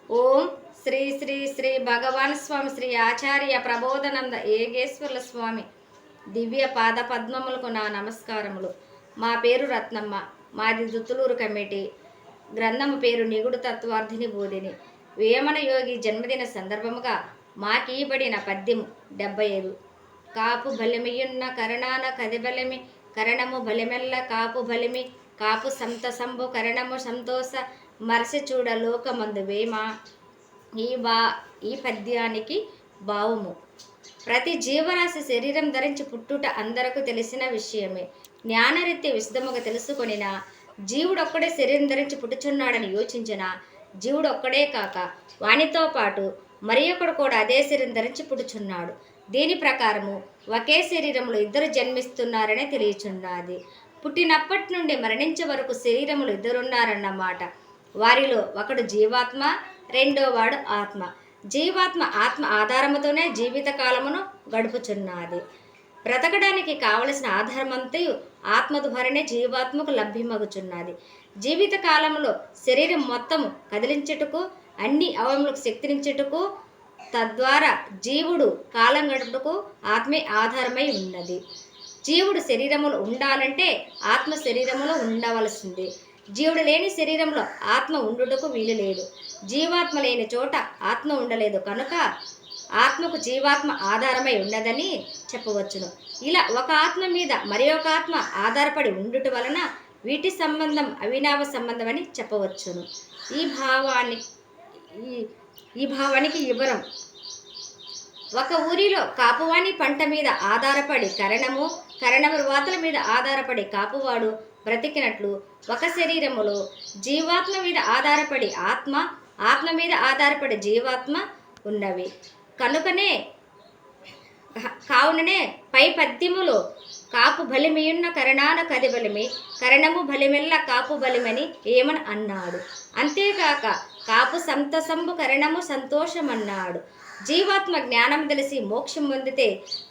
ఓం శ్రీ శ్రీ శ్రీ భగవాన్ స్వామి శ్రీ ఆచార్య ప్రబోధనంద ఏగేశ్వర్ల స్వామి దివ్య పాద పద్మములకు నా నమస్కారములు. మా పేరు రత్నమ్మ, మాది దుత్తులూరు కమిటీ. గ్రంథము పేరు నిగుడు తత్వార్థిని బోధిని. వేమన యోగి జన్మదిన సందర్భముగా మాకీబడిన పద్యము 75. కాపు బలిమియున్న కరణాన కదిబలిమి కరణము బలిమెల్ల కాపు బలిమి కాపు సంతసంబు కరణము సంతోష మరసి చూడ లోకమందు వేమ. ఈ పద్యానికి భావము: ప్రతి జీవరాశి శరీరం ధరించి పుట్టుట అందరకు తెలిసిన విషయమే. జ్ఞానరీత్య విశదముగా తెలుసుకొనిన జీవుడొక్కడే శరీరం ధరించి పుట్టుచున్నాడని యోచించిన జీవుడొక్కడే కాక వానితో పాటు మరి ఒకడు కూడా అదే శరీరం ధరించి పుట్టుచున్నాడు. దీని ప్రకారము ఒకే శరీరములు ఇద్దరు జన్మిస్తున్నారనే తెలియచున్నది. పుట్టినప్పటి నుండి మరణించే వరకు శరీరములు ఇద్దరున్నారన్నమాట. వారిలో ఒకడు జీవాత్మ, రెండోవాడు ఆత్మ. జీవాత్మ ఆత్మ ఆధారముతోనే జీవిత కాలమును గడుపుచున్నది. బ్రతకడానికి కావలసిన ఆధారమంతయు ఆత్మ ద్వారానే జీవాత్మకు లభ్యమగుచున్నది. జీవిత కాలంలో శరీరం మొత్తము కదిలించుటకు, అన్ని అవయములకు శక్తినిచ్చుటకు, తద్వారా జీవుడు కాలం గడుపుటకు ఆత్మే ఆధారమై ఉన్నది. జీవుడు శరీరములో ఉండాలంటే ఆత్మ శరీరములో ఉండవలసింది. జీవుడు లేని శరీరంలో ఆత్మ ఉండుటకు వీలు లేదు. జీవాత్మ లేని చోట ఆత్మ ఉండలేదు కనుక ఆత్మకు జీవాత్మ ఆధారమై ఉన్నదని చెప్పవచ్చును. ఇలా ఒక ఆత్మ మీద మరి ఒక ఆత్మ ఆధారపడి ఉండుట వలన వీటి సంబంధం అవినావ సంబంధం అని చెప్పవచ్చును. ఈ భావానికి వివరం: ఒక ఊరిలో కాపువాని పంట మీద ఆధారపడి కరణము వాతల మీద ఆధారపడి కాపువాడు బ్రతికినట్లు ఒక శరీరములో జీవాత్మ మీద ఆధారపడి ఆత్మ మీద ఆధారపడి జీవాత్మ ఉన్నవి. కావుననే పై పద్యములో కాపు బలిమియున్న కరణాన కది బలిమి కరణము బలిమెల్ల కాపు బలిమని ఏమని అన్నాడు. అంతేకాక కాపు సంతసంబు కరణము సంతోషమన్నాడు. జీవాత్మ జ్ఞానం తెలిసి మోక్షం పొందితే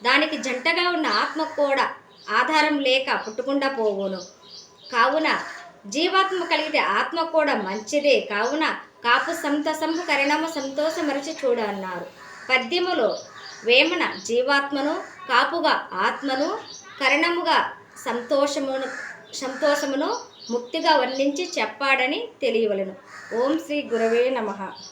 దానికి జంటగా ఉన్న ఆత్మ కూడా ఆధారం లేక పుట్టకుండా పోవును. కావున జీవాత్మ కలిగితే ఆత్మ కూడా మంచిదే. కావున కాపు సంతసంబు కరణము సంతోష మరచి చూడ అన్నారు. పద్యములో వేమన జీవాత్మను, కాపుగా ఆత్మను, కరణముగా సంతోషమును ముక్తిగా వర్ణించి చెప్పాడని తెలియవలెను. ఓం శ్రీ గురవే నమః.